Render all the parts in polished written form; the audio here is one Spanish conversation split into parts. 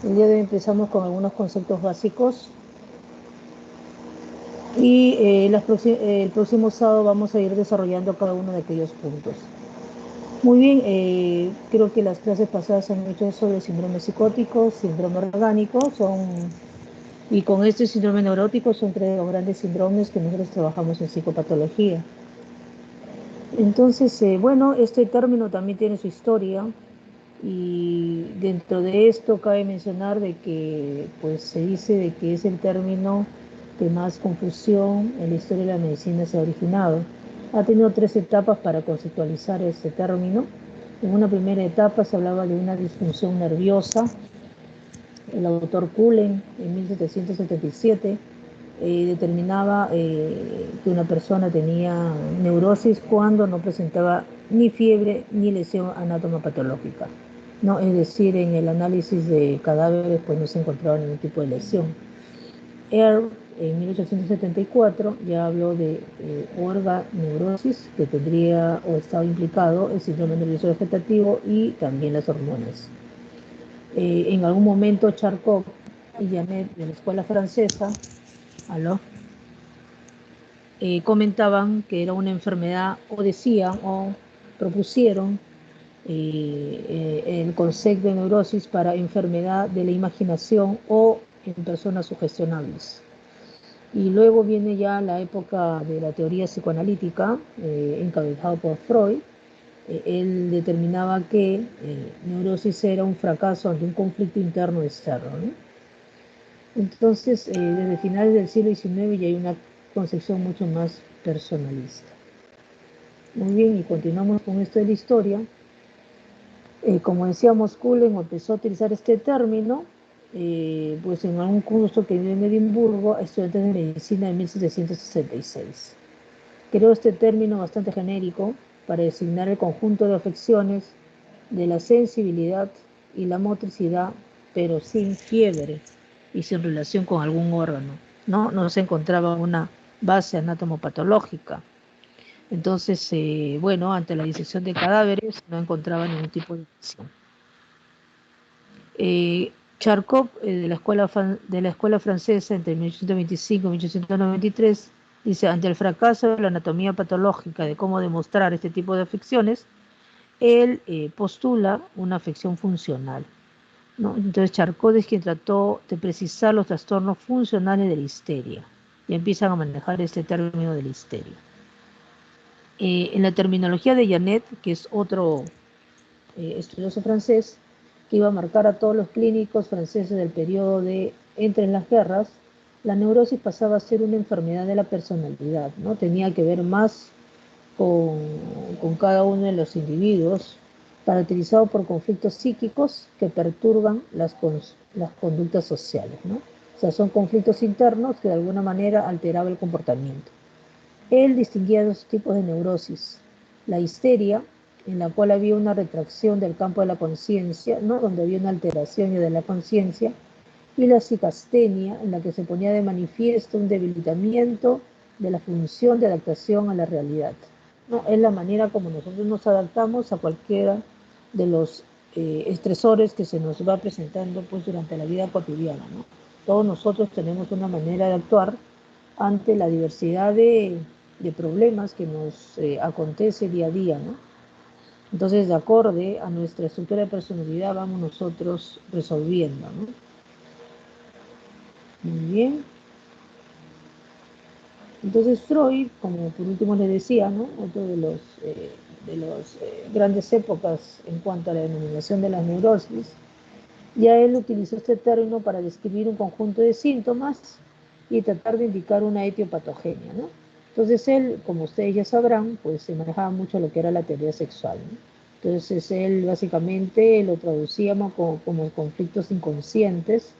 El día de hoy empezamos con algunos conceptos básicos y el próximo sábado vamos a ir desarrollando cada uno de aquellos puntos. Muy bien, creo que las clases pasadas han hecho sobre síndrome psicótico, síndrome orgánico, y con este síndrome neurótico son tres de los grandes síndromes que nosotros trabajamos en psicopatología. Entonces, bueno, este término también tiene su historia. Y dentro de esto cabe mencionar de que pues se dice de que es el término que más confusión en la historia de la medicina se ha originado. Ha tenido tres etapas para conceptualizar este término. En una primera etapa se hablaba de una disfunción nerviosa. El autor Cullen en 1777 determinaba que una persona tenía neurosis cuando no presentaba ni fiebre ni lesión anatomopatológica. No, es decir, en el análisis de cadáveres pues no se encontraba ningún tipo de lesión. Earle en 1874 ya habló de organeurosis, que tendría o estaba implicado el síndrome nervioso vegetativo y también las hormonas. En algún momento Charcot y Janet de la escuela francesa, ¿aló? Comentaban que era una enfermedad o decían o propusieron el concepto de neurosis para enfermedad de la imaginación o en personas sugestionables. Y luego viene ya la época de la teoría psicoanalítica, encabezado por Freud. Él determinaba que neurosis era un fracaso ante un conflicto interno externo, ¿no? Entonces, desde finales del siglo XIX ya hay una concepción mucho más personalista. Muy bien, y continuamos con esto de la historia. Como decíamos, Cullen empezó a utilizar este término pues en algún curso que dio en Edimburgo a estudiantes de medicina en 1766. Creó este término bastante genérico para designar el conjunto de afecciones de la sensibilidad y la motricidad, pero sin fiebre y sin relación con algún órgano. No se encontraba una base anatomopatológica. Entonces, bueno, ante la disección de cadáveres no encontraba ningún tipo de lesión. Charcot, de la escuela francesa entre 1825 y 1893, dice, ante el fracaso de la anatomía patológica de cómo demostrar este tipo de afecciones, él postula una afección funcional, ¿no? Entonces Charcot es quien trató de precisar los trastornos funcionales de la histeria y empiezan a manejar este término de la histeria. En la terminología de Janet, que es otro estudioso francés, que iba a marcar a todos los clínicos franceses del periodo de entre las guerras, la neurosis pasaba a ser una enfermedad de la personalidad, ¿no? Tenía que ver más con cada uno de los individuos, caracterizado por conflictos psíquicos que perturban las conductas sociales, ¿no? O sea, son conflictos internos que de alguna manera alteraban el comportamiento. Él distinguía dos tipos de neurosis: la histeria, en la cual había una retracción del campo de la conciencia, ¿no? Donde había una alteración de la conciencia, y la psicastenia, en la que se ponía de manifiesto un debilitamiento de la función de adaptación a la realidad, ¿no? Es la manera como nosotros nos adaptamos a cualquiera de los estresores que se nos va presentando pues, durante la vida cotidiana, ¿no? Todos nosotros tenemos una manera de actuar ante la diversidad de problemas que nos acontece día a día, ¿no? Entonces, de acorde a nuestra estructura de personalidad, vamos nosotros resolviendo, ¿no? Muy bien. Entonces, Freud, como por último les decía, ¿no? Otro de los grandes épocas en cuanto a la denominación de las neurosis, ya él utilizó este término para describir un conjunto de síntomas y tratar de indicar una etiopatogenia, ¿no? Entonces él, como ustedes ya sabrán, pues se manejaba mucho lo que era la teoría sexual, ¿no? Entonces él básicamente lo traducíamos como conflictos inconscientes.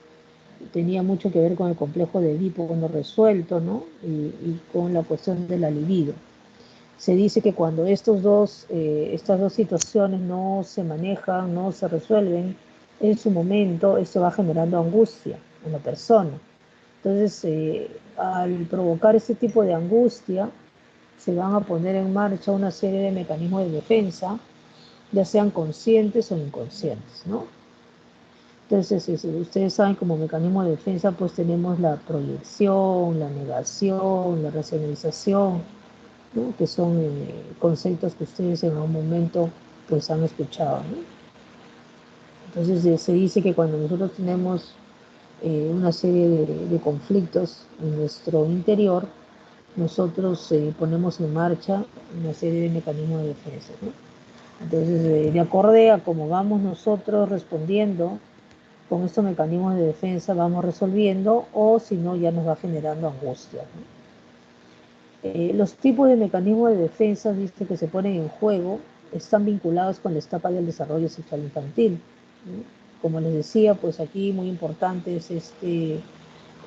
Tenía mucho que ver con el complejo de Edipo no resuelto, ¿no? Y con la cuestión de la libido. Se dice que cuando estas dos situaciones no se manejan, no se resuelven en su momento, esto va generando angustia en la persona. Entonces, al provocar este tipo de angustia, se van a poner en marcha una serie de mecanismos de defensa, ya sean conscientes o inconscientes, ¿no? Entonces, ustedes saben, como mecanismo de defensa, pues tenemos la proyección, la negación, la racionalización, ¿no? Que son conceptos que ustedes en algún momento pues han escuchado, ¿no? Entonces se dice que cuando nosotros tenemos una serie de conflictos en nuestro interior, nosotros ponemos en marcha una serie de mecanismos de defensa, ¿no? Entonces, de acuerdo a cómo vamos nosotros respondiendo con estos mecanismos de defensa, vamos resolviendo, o si no, ya nos va generando angustia, ¿no? Los tipos de mecanismos de defensa, dice, que se ponen en juego están vinculados con la etapa del desarrollo sexual infantil, ¿no? Como les decía, pues aquí muy importante es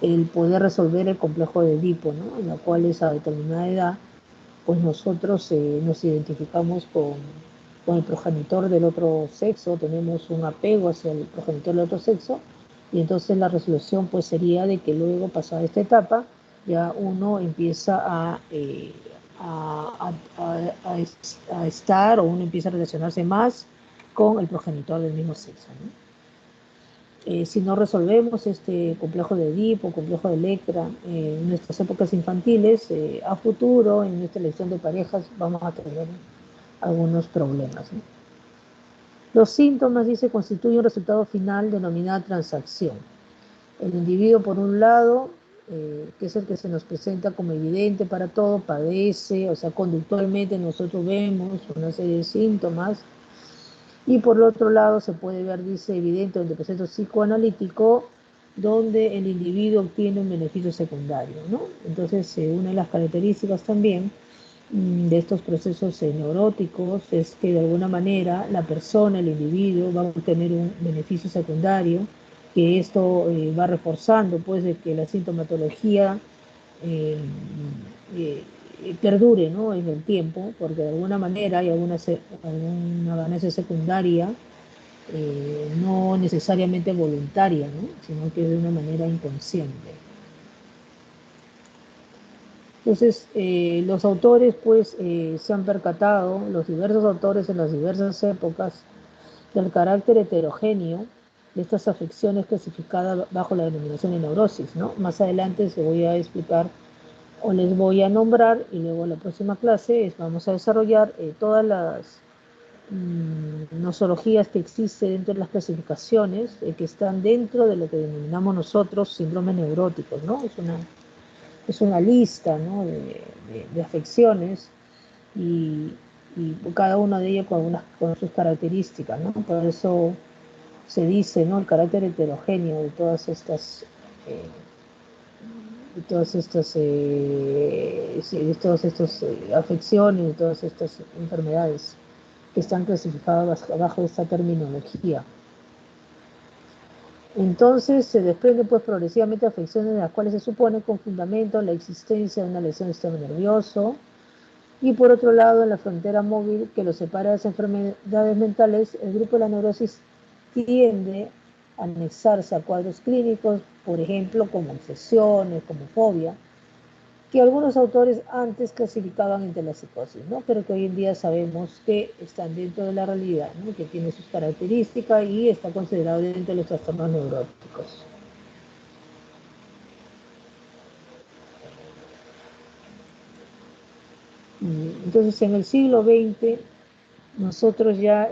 el poder resolver el complejo de Edipo, ¿no? En la cual a determinada edad, pues nosotros nos identificamos con el progenitor del otro sexo, tenemos un apego hacia el progenitor del otro sexo, y entonces la resolución pues sería de que luego, pasada esta etapa, ya uno empieza a estar, o uno empieza a relacionarse más con el progenitor del mismo sexo, ¿no? Si no resolvemos este complejo de Edipo, complejo de Electra, en nuestras épocas infantiles, a futuro, en nuestra elección de parejas, vamos a tener algunos problemas, ¿no? Los síntomas, dice, constituyen un resultado final denominada transacción. El individuo, por un lado, que es el que se nos presenta como evidente para todo, padece, o sea, conductualmente nosotros vemos una serie de síntomas, y por el otro lado se puede ver, dice, evidente el proceso psicoanalítico, donde el individuo obtiene un beneficio secundario, ¿no? Entonces, una de las características también de estos procesos neuróticos es que de alguna manera la persona, el individuo, va a obtener un beneficio secundario, que esto va reforzando pues de que la sintomatología eh, eh, perdure, ¿no? En el tiempo, porque de alguna manera hay alguna ganancia secundaria, no necesariamente voluntaria, ¿no? Sino que de una manera inconsciente. Entonces, los autores pues se han percatado, los diversos autores en las diversas épocas, del carácter heterogéneo de estas afecciones clasificadas bajo la denominación de neurosis, ¿no? Más adelante se voy a explicar, o les voy a nombrar, y luego en la próxima clase vamos a desarrollar todas las nosologías que existen dentro de las clasificaciones, que están dentro de lo que denominamos nosotros síndromes neuróticos, ¿no? Es una lista, ¿no? de afecciones, y, y cada una de ellas con sus características, ¿no? Por eso se dice, ¿no? El carácter heterogéneo de todas estas afecciones, de todas estas enfermedades que están clasificadas bajo esta terminología. Entonces se desprende pues progresivamente afecciones de las cuales se supone con fundamento la existencia de una lesión del sistema nervioso, y por otro lado, en la frontera móvil que lo separa de las enfermedades mentales, el grupo de la neurosis tiende a anexarse a cuadros clínicos, por ejemplo, como obsesiones, como fobia, que algunos autores antes clasificaban entre la psicosis, ¿no? Pero que hoy en día sabemos que están dentro de la realidad, ¿no? Que tiene sus características y está considerado dentro de los trastornos neuróticos. Entonces, en el siglo XX, nosotros ya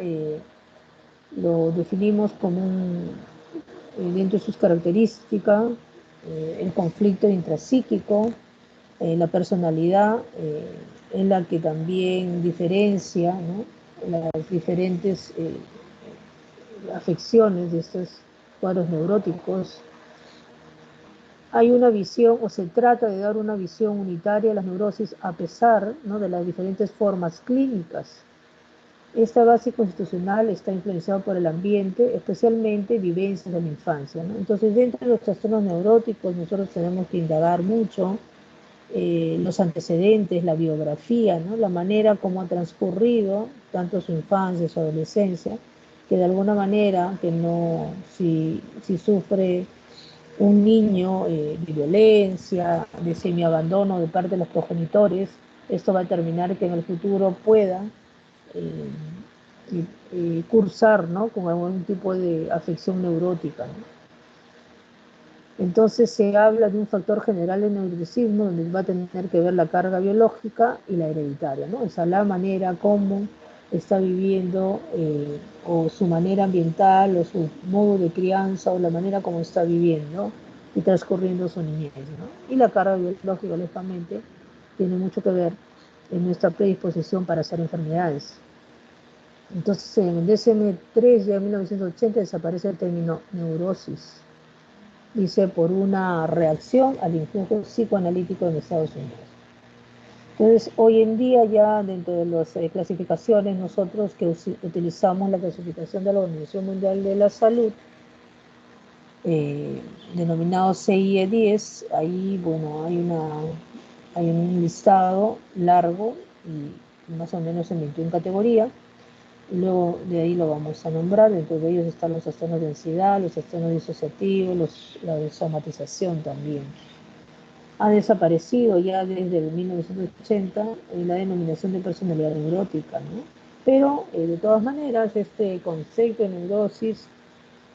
lo definimos como dentro de sus características, el conflicto intrapsíquico, la personalidad, en la que también diferencia, ¿no? Las diferentes afecciones de estos cuadros neuróticos. Hay una visión, o se trata de dar una visión unitaria a las neurosis a pesar, ¿no? de las diferentes formas clínicas. Esta base constitucional está influenciada por el ambiente, especialmente vivencias de la infancia, ¿no? Entonces, dentro de los trastornos neuróticos, nosotros tenemos que indagar mucho los antecedentes, la biografía, ¿no? La manera como ha transcurrido tanto su infancia, su adolescencia, que de alguna manera, que no, si sufre un niño de violencia, de semiabandono de parte de los progenitores, esto va a determinar que en el futuro pueda eh, cursar, ¿no?, con algún tipo de afección neurótica, ¿no? Entonces se habla de un factor general de neuroticismo donde va a tener que ver la carga biológica y la hereditaria, ¿no? O sea, la manera como está viviendo o su manera ambiental o su modo de crianza o la manera como está viviendo y transcurriendo su niñez, ¿no? Y la carga biológica, lógicamente, tiene mucho que ver en nuestra predisposición para hacer enfermedades. Entonces, en el DSM-3, ya en 1980, desaparece el término neurosis, dice, por una reacción al influjo psicoanalítico en Estados Unidos. Entonces, hoy en día ya dentro de las clasificaciones, nosotros que utilizamos la clasificación de la Organización Mundial de la Salud, denominado CIE-10, ahí, bueno, hay un listado largo y más o menos en 21 categorías. Luego de ahí lo vamos a nombrar, dentro de ellos están los trastornos de ansiedad, los trastornos disociativos, la somatización también. Ha desaparecido ya desde el 1980 la denominación de personalidad neurótica, ¿no? Pero de todas maneras este concepto de neurosis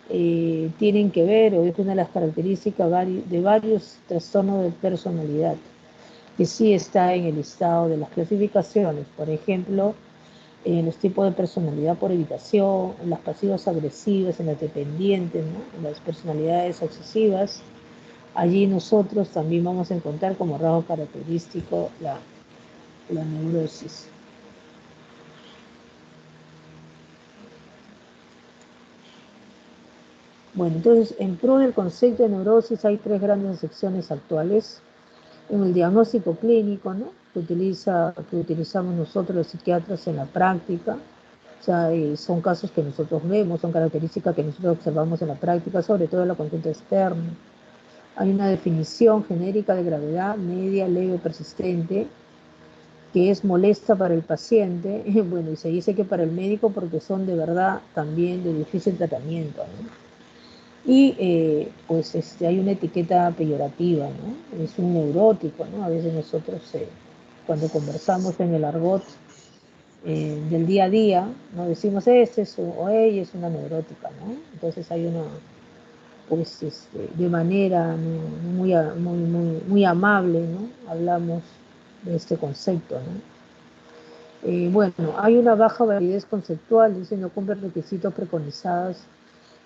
tienen que ver, o es una de las características de varios trastornos de personalidad, que sí está en el listado de las clasificaciones. Por ejemplo, en los tipos de personalidad por evitación, en las pasivas agresivas, en las dependientes, ¿no?, en las personalidades obsesivas. Allí nosotros también vamos a encontrar como rasgo característico la neurosis. Bueno, entonces, en pro del concepto de neurosis hay tres grandes secciones actuales. En el diagnóstico clínico, ¿no?, que utilizamos nosotros los psiquiatras en la práctica. O sea, son casos que nosotros vemos, son características que nosotros observamos en la práctica, sobre todo en la consulta externa. Hay una definición genérica de gravedad, media, leve, persistente, que es molesta para el paciente, bueno, y se dice que para el médico porque son de verdad también de difícil tratamiento, ¿no? Y pues hay una etiqueta peyorativa, ¿no? Es un neurótico, ¿no? A veces nosotros cuando conversamos en el argot del día a día, no decimos o ella es una neurótica, ¿no? Entonces hay una, pues de manera, ¿no?, muy amable, ¿no?, hablamos de este concepto, ¿no? Bueno, hay una baja validez conceptual, dice no cumple requisitos preconizados,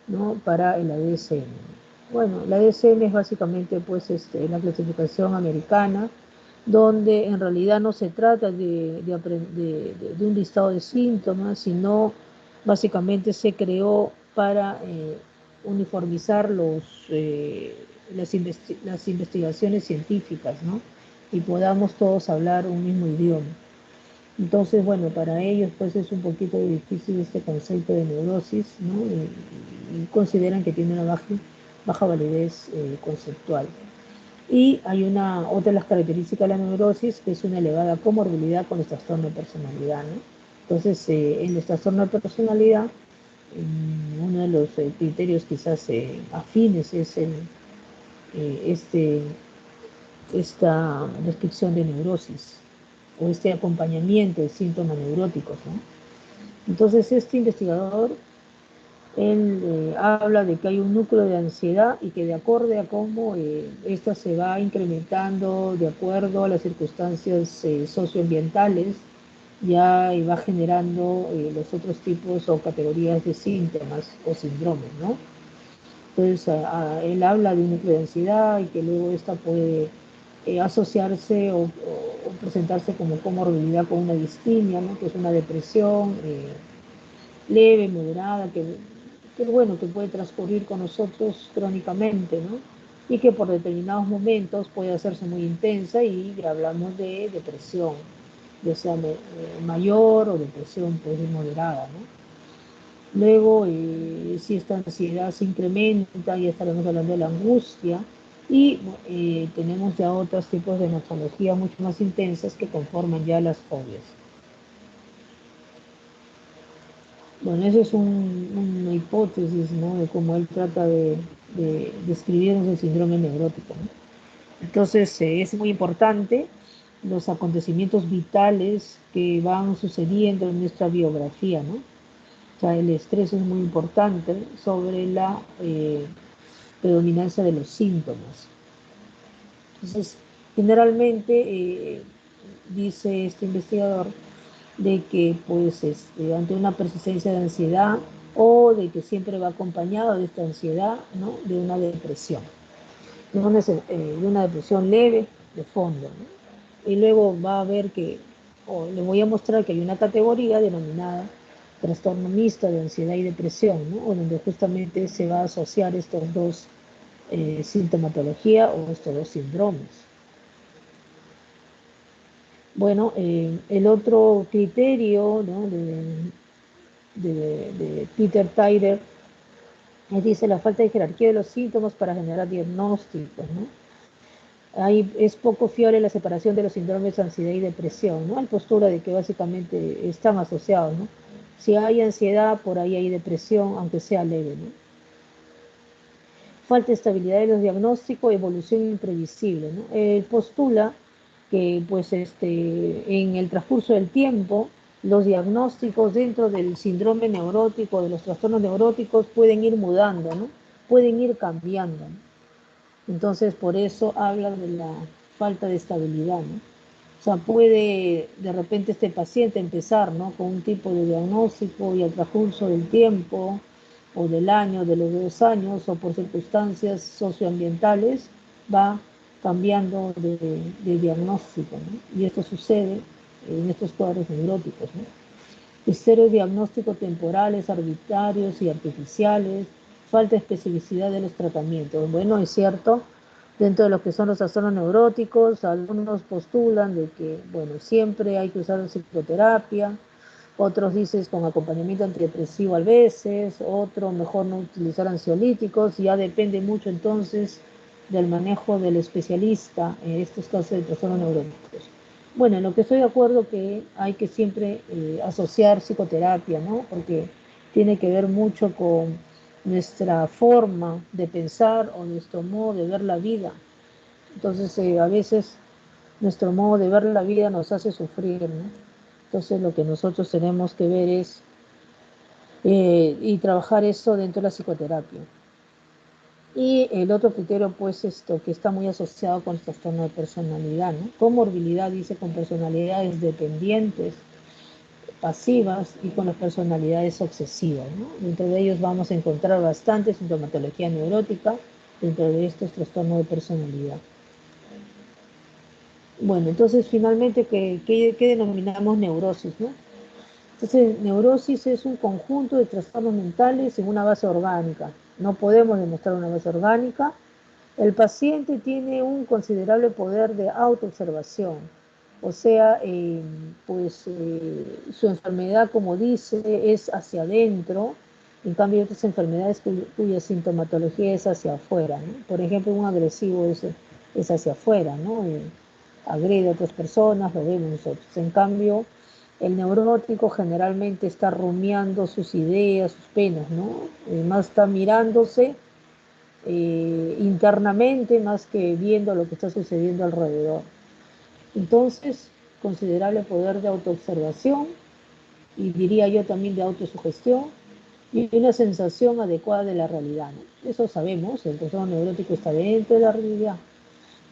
¿no?, para el DSM. Bueno, la DSM es básicamente pues la clasificación americana, donde en realidad no se trata de un listado de síntomas, sino básicamente se creó para uniformizar las investigaciones científicas, ¿no?, y podamos todos hablar un mismo idioma. Entonces, bueno, para ellos pues es un poquito difícil este concepto de neurosis, ¿no?, y consideran que tiene una baja validez conceptual. Y hay otra de las características de la neurosis, que es una elevada comorbilidad con el trastorno de personalidad, ¿no? Entonces, en el trastorno de personalidad, uno de los criterios quizás afines es esta descripción de neurosis o este acompañamiento de síntomas neuróticos, ¿no? Entonces, este investigador, él habla de que hay un núcleo de ansiedad y que de acuerdo a cómo esta se va incrementando de acuerdo a las circunstancias socioambientales, ya va generando los otros tipos o categorías de síntomas o síndromes, ¿no? Entonces, él habla de un núcleo de ansiedad y que luego esta puede asociarse o presentarse como comorbilidad con una distimia, ¿no?, que es una depresión leve, moderada, bueno, que puede transcurrir con nosotros crónicamente, ¿no?, y que por determinados momentos puede hacerse muy intensa y hablamos de depresión, ya sea mayor o depresión pues moderada, ¿no? Luego, si esta ansiedad se incrementa, ya estaremos hablando de la angustia y tenemos ya otros tipos de notología mucho más intensas que conforman ya las fobias. Bueno, eso es una hipótesis, ¿no?, de cómo él trata de describirnos el síndrome neurótico, ¿no? Entonces, es muy importante los acontecimientos vitales que van sucediendo en nuestra biografía, ¿no? sea, el estrés es muy importante sobre la predominancia de los síntomas. Entonces, generalmente dice este investigador de que pues ante una persistencia de ansiedad o de que siempre va acompañado de esta ansiedad, ¿no? De una depresión, de una depresión leve de fondo, ¿no? Y luego va a ver que, o le voy a mostrar que hay una categoría denominada trastorno mixto de ansiedad y depresión, ¿no? O donde justamente se va a asociar estos dos sintomatología o estos dos síndromes. Bueno, el otro criterio, ¿no? de Peter Tyler dice la falta de jerarquía de los síntomas para generar diagnósticos, ¿no? Ahí es poco fiable la separación de los síndromes de ansiedad y depresión, ¿no? Hay postura de que básicamente están asociados, ¿no? Si hay ansiedad, por ahí hay depresión, aunque sea leve, ¿no? Falta de estabilidad de los diagnósticos, evolución imprevisible, ¿no? Postula que pues en el transcurso del tiempo los diagnósticos dentro del síndrome neurótico, de los trastornos neuróticos pueden ir mudando, ¿no? Pueden ir cambiando, ¿no? Entonces por eso habla de la falta de estabilidad, ¿no? O sea, puede de repente este paciente empezar, ¿no? Con un tipo de diagnóstico y al transcurso del tiempo o del año, de los 2 años o por circunstancias socioambientales va cambiando de diagnóstico, ¿no? Y esto sucede en estos cuadros neuróticos, ¿no? Estereodiagnósticos temporales, arbitrarios y artificiales, falta de especificidad de los tratamientos. Bueno, es cierto, dentro de lo que son los trastornos neuróticos, algunos postulan de que, bueno, siempre hay que usar psicoterapia, otros dicen con acompañamiento antidepresivo a veces, otro mejor no utilizar ansiolíticos, ya depende mucho entonces del manejo del especialista en estos casos de trastornos neuróticos. Bueno, en lo que estoy de acuerdo que hay que siempre asociar psicoterapia, ¿no? Porque tiene que ver mucho con nuestra forma de pensar o nuestro modo de ver la vida. Entonces, a veces nuestro modo de ver la vida nos hace sufrir, ¿no? Entonces, lo que nosotros tenemos que ver es y trabajar eso dentro de la psicoterapia. Y el otro criterio, pues, esto que está muy asociado con el trastorno de personalidad, ¿no? Comorbilidad, dice, con personalidades dependientes, pasivas y con las personalidades obsesivas, ¿no? Dentro de ellos vamos a encontrar bastante sintomatología neurótica dentro de estos trastornos de personalidad. Bueno, entonces finalmente, ¿qué denominamos neurosis, no? Entonces, neurosis es un conjunto de trastornos mentales en una base orgánica. No podemos demostrar una base orgánica. El paciente tiene un considerable poder de autoobservación, o sea, su enfermedad, como dice, es hacia adentro, en cambio hay otras enfermedades cuya sintomatología es hacia afuera, ¿no? Por ejemplo, un agresivo es hacia afuera, ¿no? Agrede a otras personas, lo vemos nosotros. En cambio, el neurótico generalmente está rumiando sus ideas, sus penas, ¿no? Más está mirándose internamente más que viendo lo que está sucediendo alrededor. Entonces, considerable poder de autoobservación y diría yo también de autosugestión y una sensación adecuada de la realidad, ¿no? Eso sabemos, el trastorno neurótico está dentro de la realidad.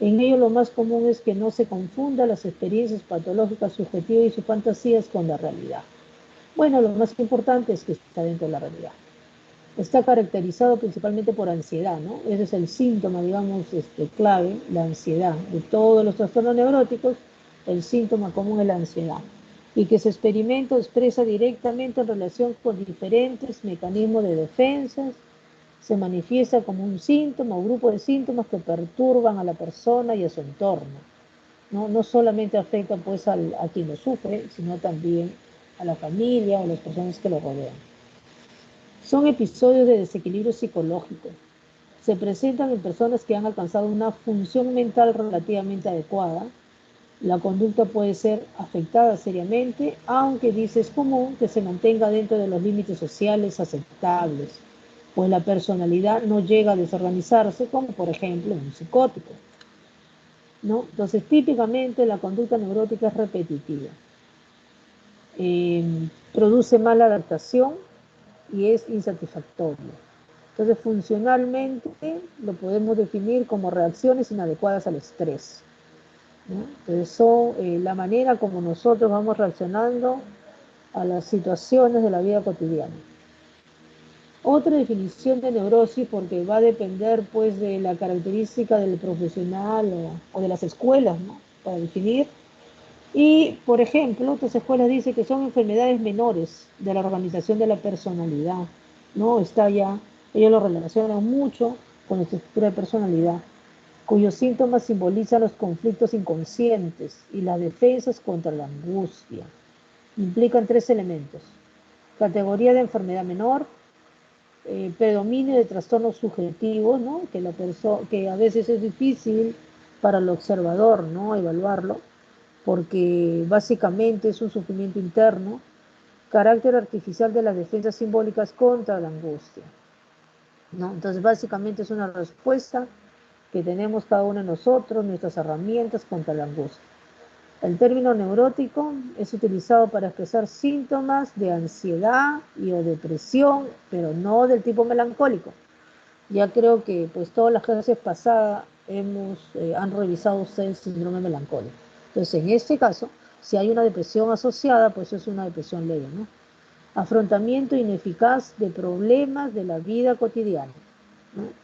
En ello lo más común es que no se confunda las experiencias patológicas subjetivas y sus fantasías con la realidad. Bueno, lo más importante es que está dentro de la realidad. Está caracterizado principalmente por ansiedad, ¿no? Ese es el síntoma, digamos, clave, la ansiedad. De todos los trastornos neuróticos, el síntoma común es la ansiedad. Y que se experimenta o expresa directamente en relación con diferentes mecanismos de defensa, se manifiesta como un síntoma o grupo de síntomas que perturban a la persona y a su entorno. No solamente afecta pues a quien lo sufre, sino también a la familia o a las personas que lo rodean. Son episodios de desequilibrio psicológico. Se presentan en personas que han alcanzado una función mental relativamente adecuada. La conducta puede ser afectada seriamente, aunque dice es común que se mantenga dentro de los límites sociales aceptables, pues la personalidad no llega a desorganizarse, como por ejemplo un psicótico, ¿no? Entonces, típicamente la conducta neurótica es repetitiva. Produce mala adaptación, y es insatisfactorio. Entonces, funcionalmente lo podemos definir como reacciones inadecuadas al estrés, ¿no? Entonces, son la manera como nosotros vamos reaccionando a las situaciones de la vida cotidiana. Otra definición de neurosis, porque va a depender pues de la característica del profesional o de las escuelas, ¿no? Para definir. Y, por ejemplo, otras escuelas dicen que son enfermedades menores de la organización de la personalidad, ¿no? Está ya, ellos lo relacionan mucho con la estructura de personalidad, cuyos síntomas simbolizan los conflictos inconscientes y las defensas contra la angustia. Implican tres elementos: categoría de enfermedad menor, predominio de trastornos subjetivos, ¿no? Que a veces es difícil para el observador, ¿no? Evaluarlo, porque básicamente es un sufrimiento interno, carácter artificial de las defensas simbólicas contra la angustia, ¿no? Entonces básicamente es una respuesta que tenemos cada uno de nosotros, nuestras herramientas contra la angustia. El término neurótico es utilizado para expresar síntomas de ansiedad y o depresión, pero no del tipo melancólico. Ya creo que pues todas las clases pasadas han revisado ustedes el síndrome melancólico. Entonces, en este caso, si hay una depresión asociada, pues es una depresión leve, ¿no? Afrontamiento ineficaz de problemas de la vida cotidiana, ¿no?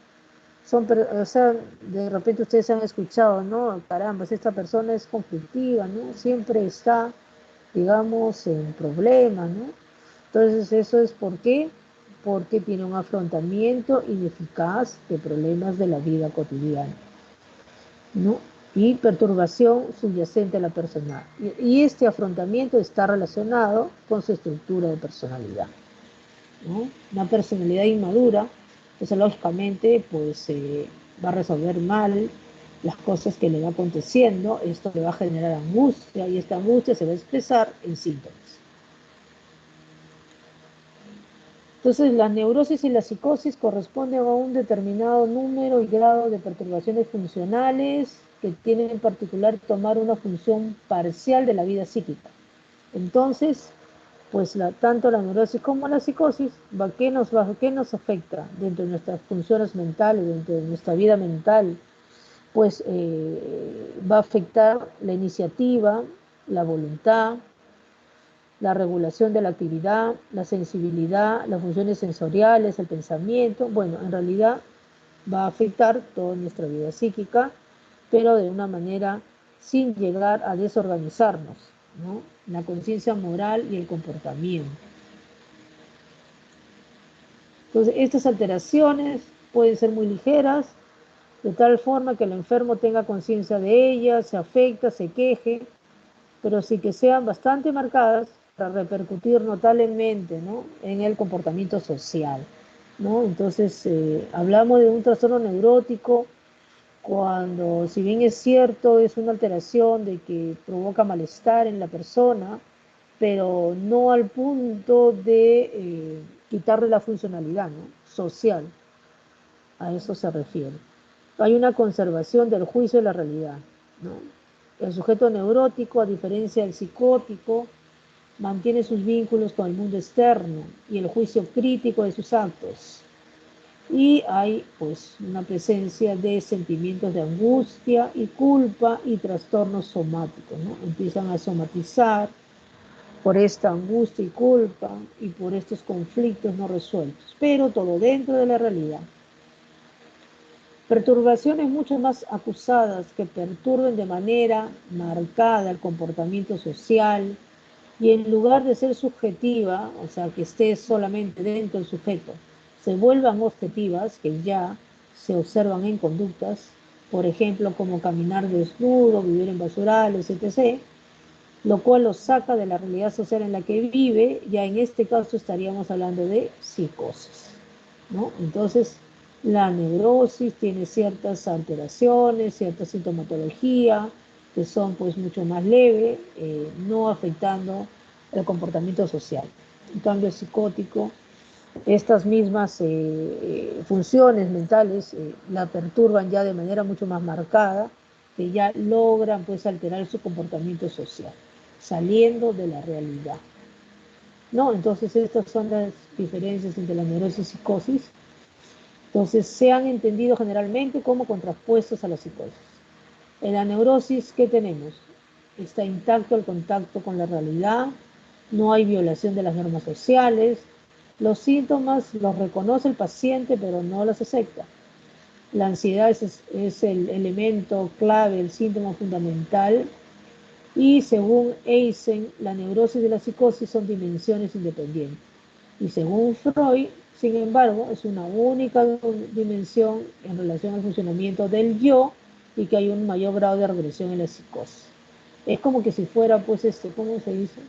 O sea, de repente ustedes han escuchado, ¿no? Caramba, esta persona es conflictiva, ¿no? Siempre está, digamos, en problemas, ¿no? Entonces, ¿eso es por qué? Porque tiene un afrontamiento ineficaz de problemas de la vida cotidiana, ¿no? Y perturbación subyacente a la personalidad. Y este afrontamiento está relacionado con su estructura de personalidad, ¿no? Una personalidad inmadura, pues lógicamente pues, va a resolver mal las cosas que le va aconteciendo. Esto le va a generar angustia y esta angustia se va a expresar en síntomas. Entonces, la neurosis y la psicosis corresponden a un determinado número y grado de perturbaciones funcionales que tienen en particular tomar una función parcial de la vida psíquica. Entonces, pues tanto la neurosis como la psicosis, ¿qué nos afecta dentro de nuestras funciones mentales, dentro de nuestra vida mental? Pues va a afectar la iniciativa, la voluntad, la regulación de la actividad, la sensibilidad, las funciones sensoriales, el pensamiento. Bueno, en realidad va a afectar toda nuestra vida psíquica, pero de una manera sin llegar a desorganizarnos, ¿no? La conciencia moral y el comportamiento. Entonces, estas alteraciones pueden ser muy ligeras, de tal forma que el enfermo tenga conciencia de ellas, se afecta, se queje, pero sí que sean bastante marcadas para repercutir notablemente, ¿no? En el comportamiento social, ¿no? Entonces, hablamos de un trastorno neurótico cuando, si bien es cierto, es una alteración de que provoca malestar en la persona, pero no al punto de quitarle la funcionalidad, ¿no? Social. A eso se refiere. Hay una conservación del juicio de la realidad, ¿no? El sujeto neurótico, a diferencia del psicótico, mantiene sus vínculos con el mundo externo y el juicio crítico de sus actos. Y hay pues una presencia de sentimientos de angustia y culpa y trastornos somáticos, ¿no? Empiezan a somatizar por esta angustia y culpa y por estos conflictos no resueltos, pero todo dentro de la realidad. Perturbaciones mucho más acusadas que perturben de manera marcada el comportamiento social y en lugar de ser subjetiva, o sea, que esté solamente dentro del sujeto, se vuelvan objetivas, que ya se observan en conductas, por ejemplo, como caminar desnudo, vivir en basurales, etc., lo cual lo saca de la realidad social en la que vive. Ya en este caso estaríamos hablando de psicosis, ¿no? Entonces, la neurosis tiene ciertas alteraciones, cierta sintomatología, que son pues mucho más leves, no afectando el comportamiento social. En cambio, psicótico, estas mismas funciones mentales la perturban ya de manera mucho más marcada, que ya logran pues alterar su comportamiento social, saliendo de la realidad. ¿no? Entonces estas son las diferencias entre la neurosis y psicosis. Entonces se han entendido generalmente como contrapuestos a la psicosis. En la neurosis, ¿qué tenemos? Está intacto el contacto con la realidad, no hay violación de las normas sociales, los síntomas los reconoce el paciente pero no los acepta. La ansiedad es el elemento clave, el síntoma fundamental, y según Eisen, la neurosis y la psicosis son dimensiones independientes. Y según Freud, sin embargo, es una única dimensión en relación al funcionamiento del yo y que hay un mayor grado de regresión en la psicosis. Es como que si fuera, pues, ¿cómo se dice?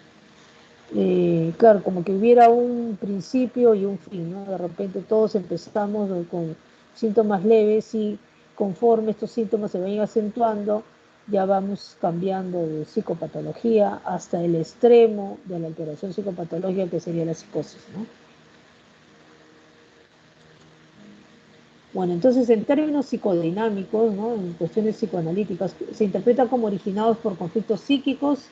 Claro, como que hubiera un principio y un fin, ¿no? De repente todos empezamos con síntomas leves y conforme estos síntomas se vayan acentuando, ya vamos cambiando de psicopatología hasta el extremo de la alteración psicopatológica que sería la psicosis, ¿no? Bueno, entonces en términos psicodinámicos, ¿no? En cuestiones psicoanalíticas, se interpreta como originados por conflictos psíquicos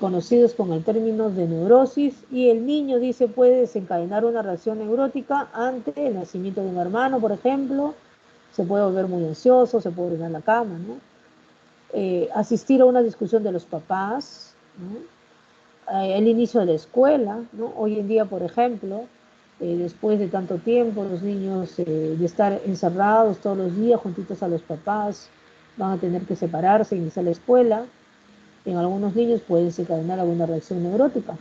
conocidos con el término de neurosis, y el niño, dice, puede desencadenar una reacción neurótica ante el nacimiento de un hermano, por ejemplo, se puede volver muy ansioso, se puede orinar en la cama, ¿no? Asistir a una discusión de los papás, ¿no? El inicio de la escuela, ¿no? Hoy en día, por ejemplo, después de tanto tiempo, los niños de estar encerrados todos los días juntitos a los papás, van a tener que separarse, iniciar la escuela. En algunos niños puede desencadenar alguna reacción neurótica.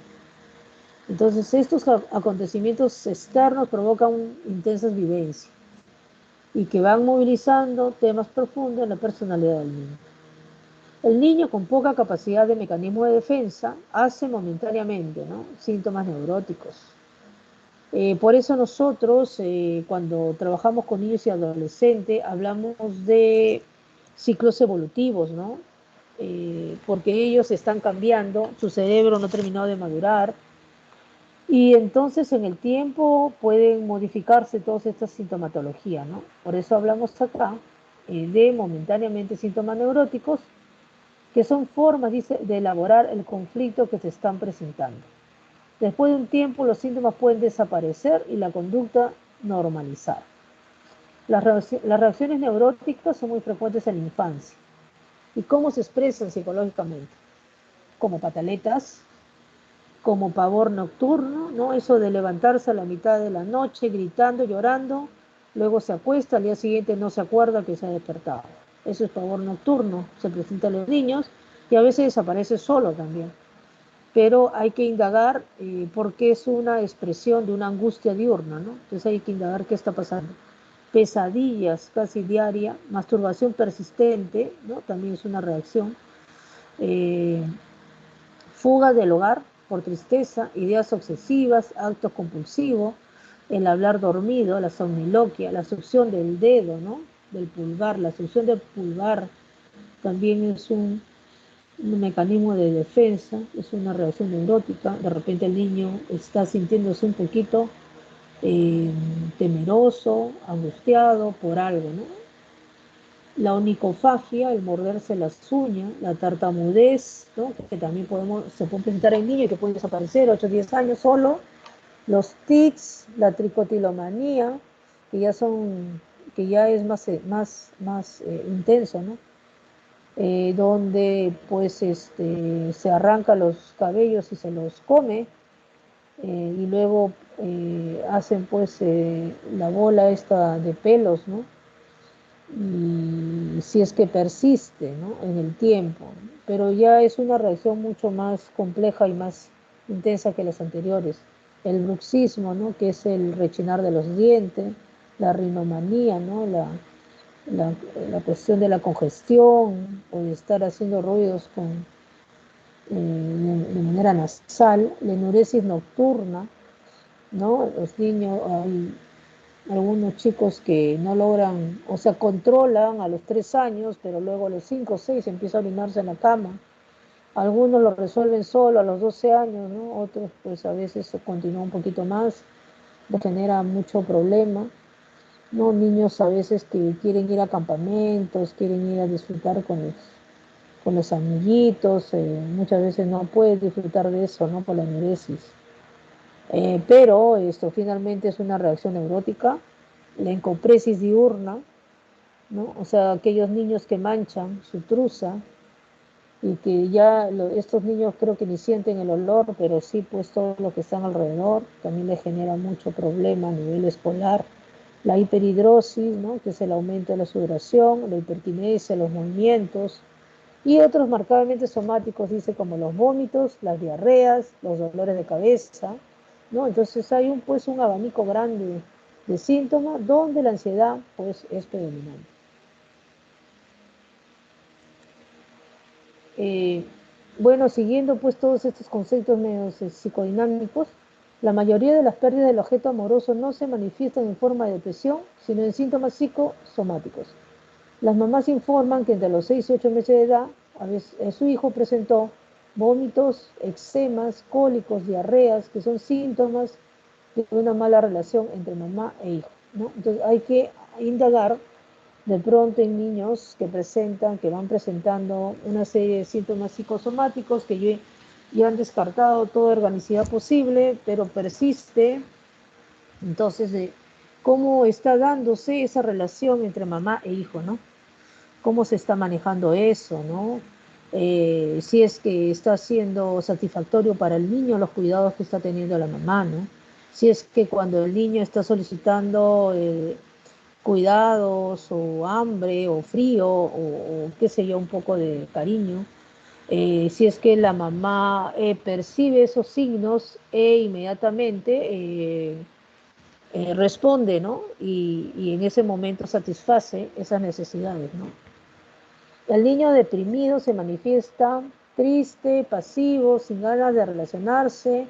Entonces, estos acontecimientos externos provocan intensas vivencias y que van movilizando temas profundos en la personalidad del niño. El niño con poca capacidad de mecanismo de defensa hace momentáneamente, ¿no?, síntomas neuróticos. Por eso nosotros, cuando trabajamos con niños y adolescentes, hablamos de ciclos evolutivos, ¿no? Porque ellos están cambiando, su cerebro no ha terminado de madurar, y entonces en el tiempo pueden modificarse todas estas sintomatologías, ¿no? Por eso hablamos acá de momentáneamente síntomas neuróticos, que son formas, dice, de elaborar el conflicto que se están presentando. Después de un tiempo los síntomas pueden desaparecer y la conducta normalizar. Las reacciones neuróticas son muy frecuentes en la infancia. ¿Y cómo se expresan psicológicamente? Como pataletas, como pavor nocturno, ¿no? Eso de levantarse a la mitad de la noche gritando, llorando, luego se acuesta, al día siguiente no se acuerda que se ha despertado. Eso es pavor nocturno, se presenta en los niños y a veces desaparece solo también. Pero hay que indagar porque es una expresión de una angustia diurna, ¿no? Entonces hay que indagar qué está pasando. Pesadillas casi diaria, masturbación persistente, ¿no? También es una reacción. Eh, Fuga del hogar por tristeza, ideas obsesivas, actos compulsivos, el hablar dormido, la somniloquia, la succión del dedo, ¿no?, del pulgar. La succión del pulgar también es un mecanismo de defensa, es una reacción neurótica. De repente el niño está sintiéndose un poquito eh, temeroso, angustiado por algo, ¿no? La onicofagia, el morderse las uñas, la tartamudez, ¿no?, que también se puede presentar en niños y que puede desaparecer 8 o 10 años solo. Los tics, la tricotilomanía, que ya son, que ya es más intenso, ¿no? Donde pues se arranca los cabellos y se los come, y luego hacen pues la bola esta de pelos, ¿no? Y si es que persiste, ¿no?, en el tiempo, ¿no? Pero ya es una reacción mucho más compleja y más intensa que las anteriores. El bruxismo, ¿no?, que es el rechinar de los dientes, la rinomanía, ¿no?, la, la cuestión de la congestión o de estar haciendo ruidos de manera nasal, la enuresis nocturna, ¿no? Los niños, hay algunos chicos que no logran, o sea, controlan a los 3 años, pero luego a los 5 o 6 empieza a orinarse en la cama. Algunos lo resuelven solo a los 12 años, ¿no? Otros pues a veces continúan un poquito más, les genera mucho problema, ¿no? Niños a veces que quieren ir a campamentos, quieren ir a disfrutar con con los amiguitos, muchas veces no puede disfrutar de eso, ¿no? Por la enuresis. Pero esto finalmente es una reacción neurótica, la encopresis diurna, ¿no? O sea, aquellos niños que manchan su truza y que ya estos niños creo que ni sienten el olor, pero sí pues todo lo que está alrededor, también les genera mucho problema a nivel escolar. La hiperhidrosis, ¿no? Que es el aumento de la sudoración, la hiperquinesia, los movimientos, y otros marcadamente somáticos, dice, como los vómitos, las diarreas, los dolores de cabeza, ¿no? Entonces hay pues un abanico grande de síntomas donde la ansiedad pues es predominante. Eh, bueno, siguiendo pues todos estos conceptos medios psicodinámicos, la mayoría de las pérdidas del objeto amoroso no se manifiestan en forma de depresión, sino en síntomas psicosomáticos. Las mamás informan que entre los 6 y 8 meses de edad, a veces, su hijo presentó vómitos, eczemas, cólicos, diarreas, que son síntomas de una mala relación entre mamá e hijo, ¿no? Entonces hay que indagar de pronto en niños que van presentando una serie de síntomas psicosomáticos que ya han descartado toda organicidad posible, pero persiste. Entonces, cómo está dándose esa relación entre mamá e hijo, ¿no? Cómo se está manejando eso, ¿no? Si es que está siendo satisfactorio para el niño los cuidados que está teniendo la mamá, ¿no? Si es que cuando el niño está solicitando cuidados o hambre o frío o qué sé yo, un poco de cariño, si es que la mamá percibe esos signos e inmediatamente responde, ¿no? Y en ese momento satisface esas necesidades, ¿no? El niño deprimido se manifiesta triste, pasivo, sin ganas de relacionarse,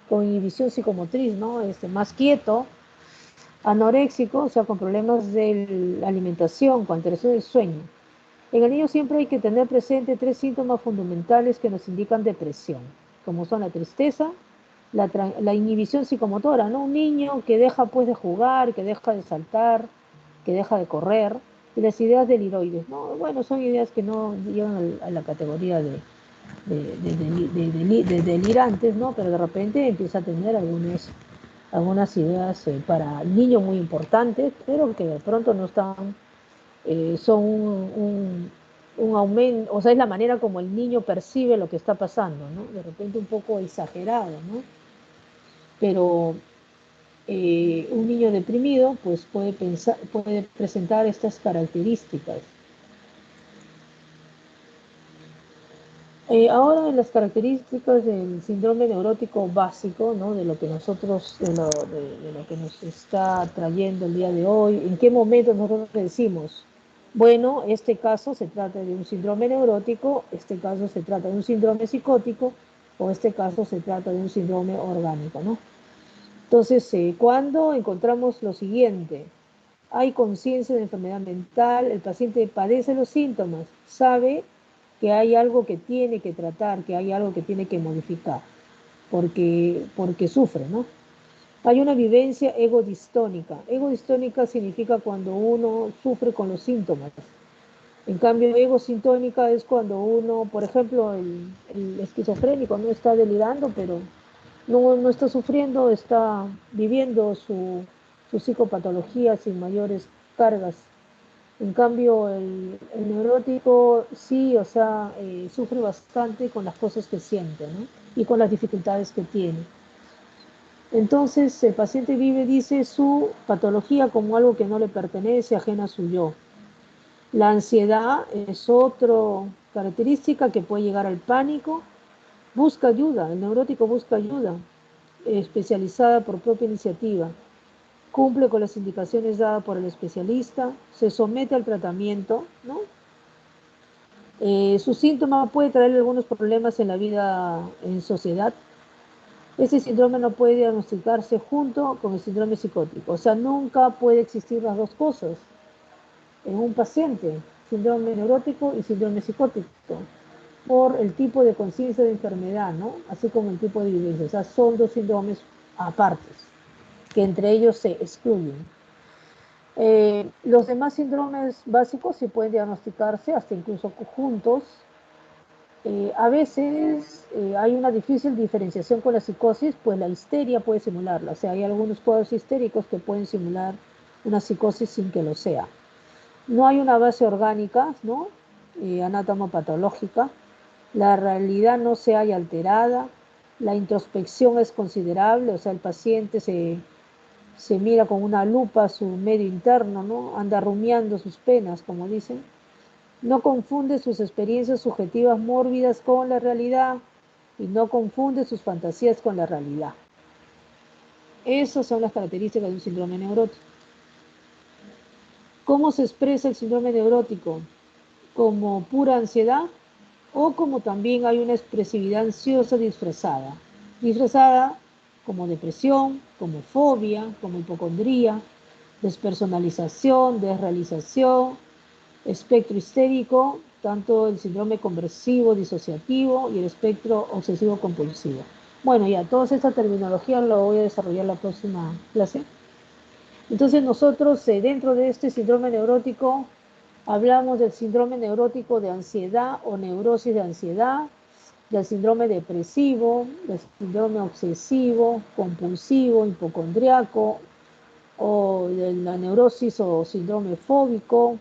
con inhibición psicomotriz, ¿no? Más quieto, anoréxico, o sea, con problemas de la alimentación, con alteración del sueño. En el niño siempre hay que tener presente tres síntomas fundamentales que nos indican depresión, como son la tristeza, la inhibición psicomotora, ¿no? Un niño que deja pues de jugar, que deja de saltar, que deja de correr, y las ideas deliroides, ¿no? Bueno, son ideas que no llegan a la categoría de delirantes, ¿no? Pero de repente empieza a tener algunas ideas para el niño muy importantes, pero que de pronto no están, son un aumento, o sea, es la manera como el niño percibe lo que está pasando, ¿no? De repente un poco exagerado, ¿no? Pero un niño deprimido pues puede presentar estas características. Ahora en las características del síndrome neurótico básico, ¿no? De lo que nosotros, de lo que nos está trayendo el día de hoy, en qué momento nosotros decimos, bueno, este caso se trata de un síndrome neurótico, este caso se trata de un síndrome psicótico, o este caso se trata de un síndrome orgánico, ¿no? Entonces, cuando encontramos lo siguiente, hay conciencia de enfermedad mental, el paciente padece los síntomas, sabe que hay algo que tiene que tratar, que hay algo que tiene que modificar, porque sufre, ¿no? Hay una vivencia egodistónica. Egodistónica significa cuando uno sufre con los síntomas. En cambio, egosintónica es cuando uno, por ejemplo, el esquizofrénico no está delirando, pero no está sufriendo, está viviendo su psicopatología sin mayores cargas. En cambio, el neurótico sí, o sea, sufre bastante con las cosas que siente, ¿no? Y con las dificultades que tiene. Entonces, el paciente vive, dice, su patología como algo que no le pertenece, ajena a su yo. La ansiedad es otra característica que puede llegar al pánico. Busca ayuda, el neurótico busca ayuda especializada por propia iniciativa. Cumple con las indicaciones dadas por el especialista, se somete al tratamiento, ¿no? Su síntoma puede traer algunos problemas en la vida en sociedad. Este síndrome no puede diagnosticarse junto con el síndrome psicótico, o sea, nunca puede existir las dos cosas en un paciente, síndrome neurótico y síndrome psicótico, por el tipo de conciencia de enfermedad, ¿no? Así como el tipo de vivencia, o sea, son dos síndromes apartes, que entre ellos se excluyen. Los demás síndromes básicos sí pueden diagnosticarse hasta incluso juntos, A veces hay una difícil diferenciación con la psicosis, pues la histeria puede simularla. O sea, hay algunos cuadros histéricos que pueden simular una psicosis sin que lo sea. No hay una base orgánica, ¿no? Anátomo-patológica. La realidad no se halla alterada. La introspección es considerable, o sea, el paciente se mira con una lupa a su medio interno, ¿no? Anda rumiando sus penas, como dicen. No confunde sus experiencias subjetivas mórbidas con la realidad y no confunde sus fantasías con la realidad. Esas son las características de un síndrome neurótico. ¿Cómo se expresa el síndrome neurótico? Como pura ansiedad o como también hay una expresividad ansiosa disfrazada como depresión, como fobia, como hipocondría, despersonalización, desrealización, espectro histérico, tanto el síndrome conversivo disociativo y el espectro obsesivo compulsivo. Bueno, ya, toda esta terminología lo voy a desarrollar en la próxima clase. Entonces nosotros dentro de este síndrome neurótico hablamos del síndrome neurótico de ansiedad o neurosis de ansiedad, del síndrome depresivo, del síndrome obsesivo, compulsivo, hipocondriaco, o de la neurosis o síndrome fóbico,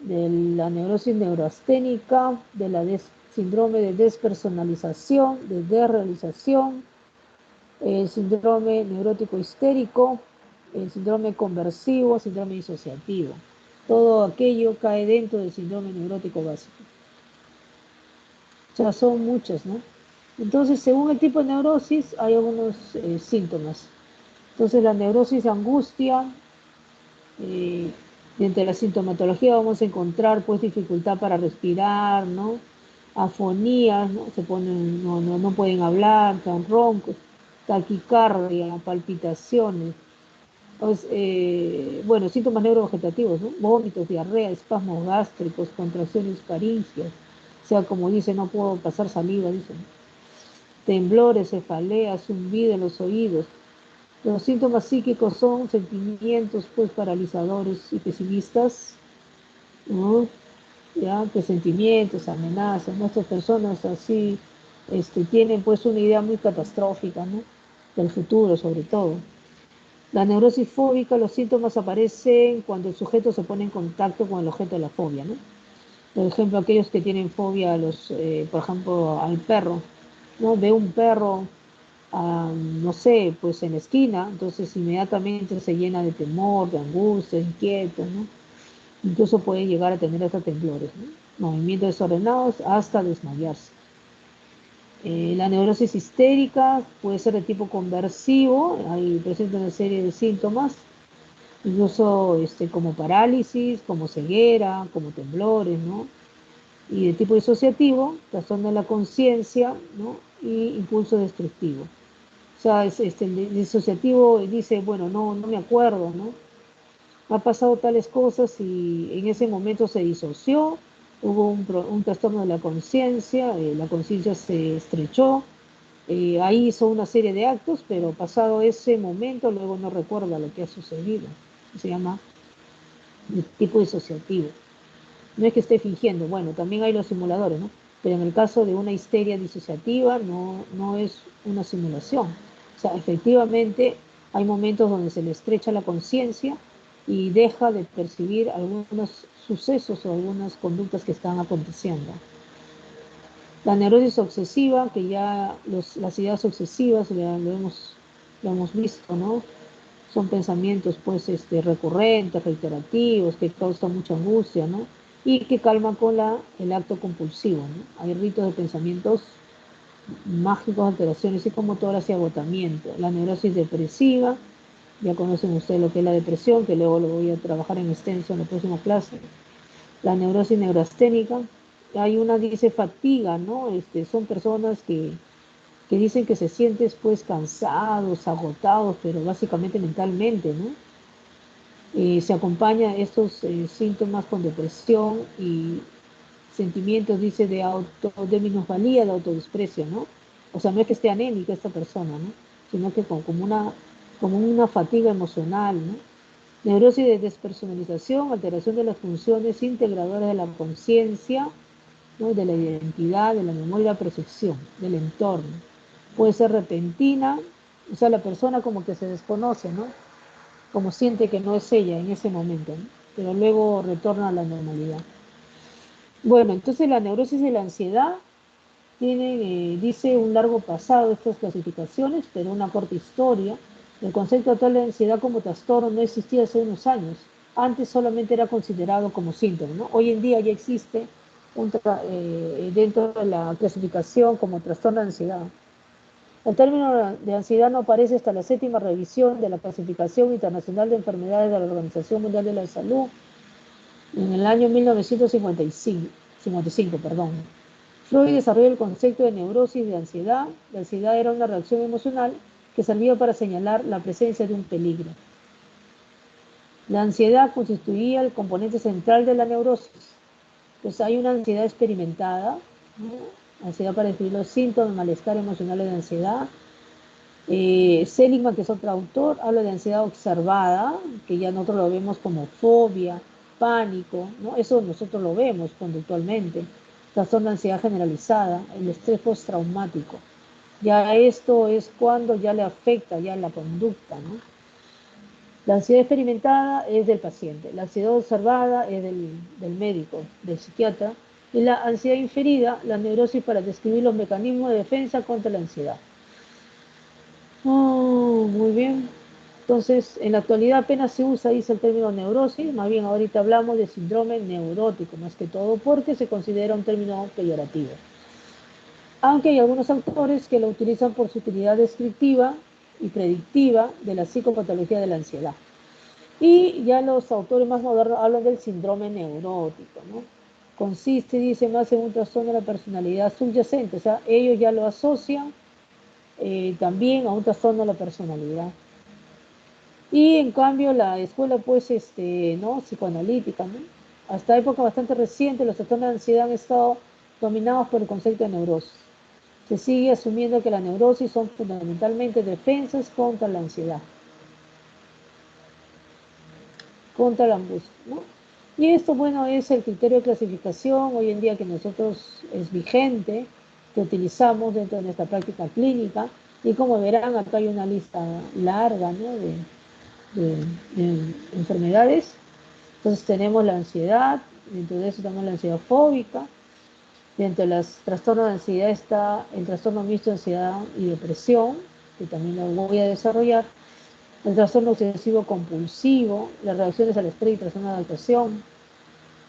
de la neurosis neuroasténica, de la síndrome de despersonalización, de desrealización, el síndrome neurótico histérico, el síndrome conversivo, síndrome disociativo. Todo aquello cae dentro del síndrome neurótico básico. O sea, son muchos, ¿no? Entonces, según el tipo de neurosis, hay algunos síntomas. Entonces, la neurosis de angustia, entre la sintomatología vamos a encontrar pues dificultad para respirar, ¿no? Afonías, ¿no? No pueden hablar, están roncos, taquicardia, palpitaciones, pues, bueno, síntomas neurovegetativos, ¿no? Vómitos, diarrea, espasmos gástricos, contracciones faringias, o sea, como dice, no puedo pasar saliva, dicen. Temblores, cefaleas, zumbido en los oídos. Los síntomas psíquicos son sentimientos pues paralizadores y pesimistas, ¿no? Ya, presentimientos, amenazas, nuestras personas así tienen pues una idea muy catastrófica, ¿no? Del futuro sobre todo. La neurosis fóbica, los síntomas aparecen cuando el sujeto se pone en contacto con el objeto de la fobia, ¿no? Por ejemplo, aquellos que tienen fobia a por ejemplo, al perro, ¿no? Ve un perro, no sé, pues en la esquina, entonces inmediatamente se llena de temor, de angustia, inquieto, ¿no? Incluso puede llegar a tener hasta temblores, ¿no? Movimientos desordenados hasta desmayarse. La neurosis histérica puede ser de tipo conversivo, ahí presenta una serie de síntomas, incluso como parálisis, como ceguera, como temblores, ¿no? Y de tipo disociativo, trastorno de la conciencia, ¿no? Y impulso destructivo. O sea, el disociativo dice, bueno, no me acuerdo, ¿no? Ha pasado tales cosas y en ese momento se disoció, hubo un trastorno de la conciencia se estrechó, ahí hizo una serie de actos, pero pasado ese momento luego no recuerda lo que ha sucedido. Se llama de tipo disociativo. No es que esté fingiendo, bueno, también hay los simuladores, ¿no? Pero en el caso de una histeria disociativa no es una simulación. O sea, efectivamente hay momentos donde se le estrecha la conciencia y deja de percibir algunos sucesos o algunas conductas que están aconteciendo. La neurosis obsesiva, que ya las ideas obsesivas lo hemos visto, ¿no? Son pensamientos pues recurrentes, reiterativos, que causan mucha angustia, ¿no? Y que calman con el acto compulsivo, ¿no? Hay ritos de pensamientos mágicos, alteraciones psicomotoras y agotamiento. La neurosis depresiva, ya conocen ustedes lo que es la depresión, que luego lo voy a trabajar en extenso en la próxima clase. La neurosis neurasténica, hay una dice fatiga, ¿no? Son personas que dicen que se sienten pues cansados, agotados, pero básicamente mentalmente, ¿no? Se acompaña estos síntomas con depresión y sentimientos, dice, de minusvalía, de autodesprecio, ¿no? O sea, no es que esté anémica esta persona, ¿no? Sino que como una fatiga emocional, ¿no? Neurosis de despersonalización, alteración de las funciones integradoras de la conciencia, ¿no? De la identidad, de la memoria y la percepción, del entorno. Puede ser repentina, o sea, la persona como que se desconoce, ¿no? Como siente que no es ella en ese momento, ¿no? Pero luego retorna a la normalidad. Bueno, entonces la neurosis de la ansiedad tiene, dice, un largo pasado estas clasificaciones, pero una corta historia. El concepto actual de ansiedad como trastorno no existía hace unos años. Antes solamente era considerado como síntoma, ¿no? Hoy en día ya existe dentro de la clasificación como trastorno de ansiedad. El término de ansiedad no aparece hasta la séptima revisión de la Clasificación Internacional de Enfermedades de la Organización Mundial de la Salud en el año 1955, perdón. Freud desarrolló el concepto de neurosis de ansiedad. La ansiedad era una reacción emocional que servía para señalar la presencia de un peligro. La ansiedad constituía el componente central de la neurosis. Pues hay una ansiedad experimentada, ¿no? Ansiedad para describir los síntomas, malestar emocional de ansiedad. Seligman, que es otro autor, habla de ansiedad observada, que ya nosotros lo vemos como fobia, pánico, ¿no? Eso nosotros lo vemos conductualmente. Trastorno de ansiedad generalizada, el estrés postraumático. Ya esto es cuando ya le afecta ya la conducta, ¿no? La ansiedad experimentada es del paciente, la ansiedad observada es del médico, del psiquiatra, y la ansiedad inferida, la neurosis para describir los mecanismos de defensa contra la ansiedad. Oh, muy bien. Entonces, en la actualidad apenas se usa, dice el término neurosis, más bien ahorita hablamos de síndrome neurótico, más que todo porque se considera un término peyorativo. Aunque hay algunos autores que lo utilizan por su utilidad descriptiva y predictiva de la psicopatología de la ansiedad. Y ya los autores más modernos hablan del síndrome neurótico, ¿no? Consiste, dice, más en un trastorno de la personalidad subyacente, o sea, ellos ya lo asocian también a un trastorno de la personalidad. Y en cambio la escuela, pues, ¿no? Psicoanalítica, ¿no? Hasta época bastante reciente, los trastornos de ansiedad han estado dominados por el concepto de neurosis. Se sigue asumiendo que la neurosis son fundamentalmente defensas contra la ansiedad, contra la angustia, ¿no? Y esto, bueno, es el criterio de clasificación hoy en día que nosotros es vigente, que utilizamos dentro de nuestra práctica clínica. Y como verán, acá hay una lista larga, ¿no? de enfermedades. Entonces tenemos la ansiedad, dentro de eso tenemos la ansiedad fóbica, dentro de los trastornos de ansiedad está el trastorno mixto de ansiedad y depresión, que también lo voy a desarrollar, el trastorno obsesivo compulsivo, las reacciones al estrés y trastorno de adaptación.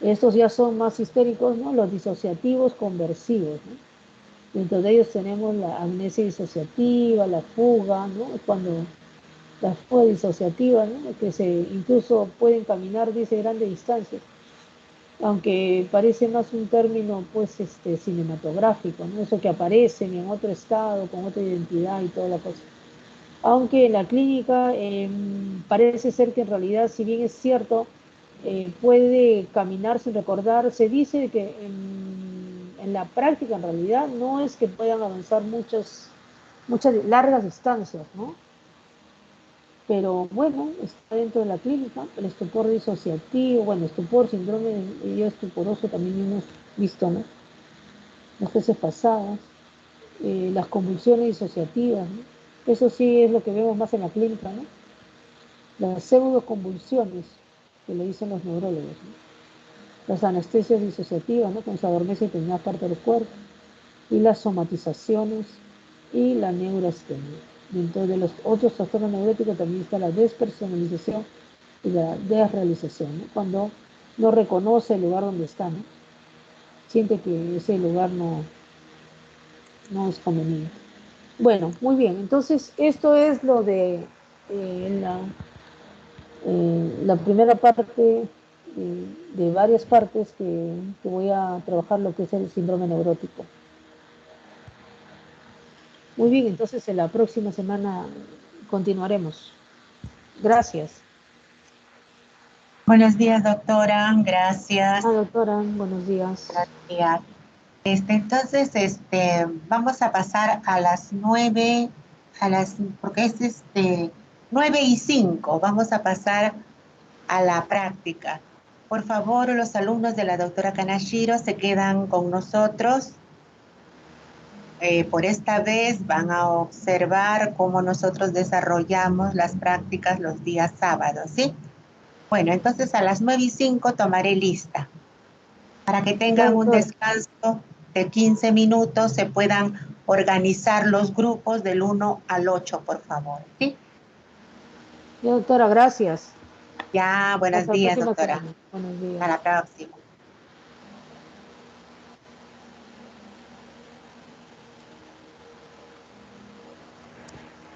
Estos ya son más histéricos, ¿no? Los disociativos conversivos, ¿no? Dentro de ellos tenemos la amnesia disociativa, la fuga, ¿no? Cuando la fuga disociativa, ¿no? Que incluso pueden caminar, dice, grandes distancias, aunque parece más un término, pues, cinematográfico, ¿no? Eso que aparecen en otro estado, con otra identidad y toda la cosa. Aunque en la clínica parece ser que en realidad, si bien es cierto, puede caminar sin recordar, se dice que en la práctica en realidad no es que puedan avanzar muchas largas distancias, ¿no? Pero bueno, está dentro de la clínica, el estupor disociativo, bueno, estupor, síndrome de estuporoso también hemos visto, ¿no? Las veces pasadas, las convulsiones disociativas, ¿no? Eso sí es lo que vemos más en la clínica, ¿no? Las pseudoconvulsiones, que le dicen los neurólogos, ¿no? Las anestesias disociativas, ¿no? Cuando se adormece determinada parte del cuerpo, y las somatizaciones y la neurastenia. Dentro de los otros trastornos neuróticos también está la despersonalización y la desrealización, ¿no? Cuando no reconoce el lugar donde está, ¿no? Siente que ese lugar no es conveniente. Bueno, muy bien, entonces esto es lo de la primera parte de varias partes que voy a trabajar lo que es el síndrome neurótico. Muy bien, entonces en la próxima semana continuaremos. Gracias. Buenos días, doctora. Gracias. Doctora, buenos días. Gracias. Entonces, vamos a pasar a las 9, porque es 9:05. Vamos a pasar a la práctica. Por favor, los alumnos de la doctora Kanashiro se quedan con nosotros. Por esta vez van a observar cómo nosotros desarrollamos las prácticas los días sábados, ¿sí? Bueno, entonces a las 9:05 tomaré lista. Para que tengan un descanso de 15 minutos, se puedan organizar los grupos del 1 al 8, por favor, ¿sí? Doctora, gracias. Ya, buenos Hasta la días, próxima doctora. semana. Buenos días. Hasta la próxima.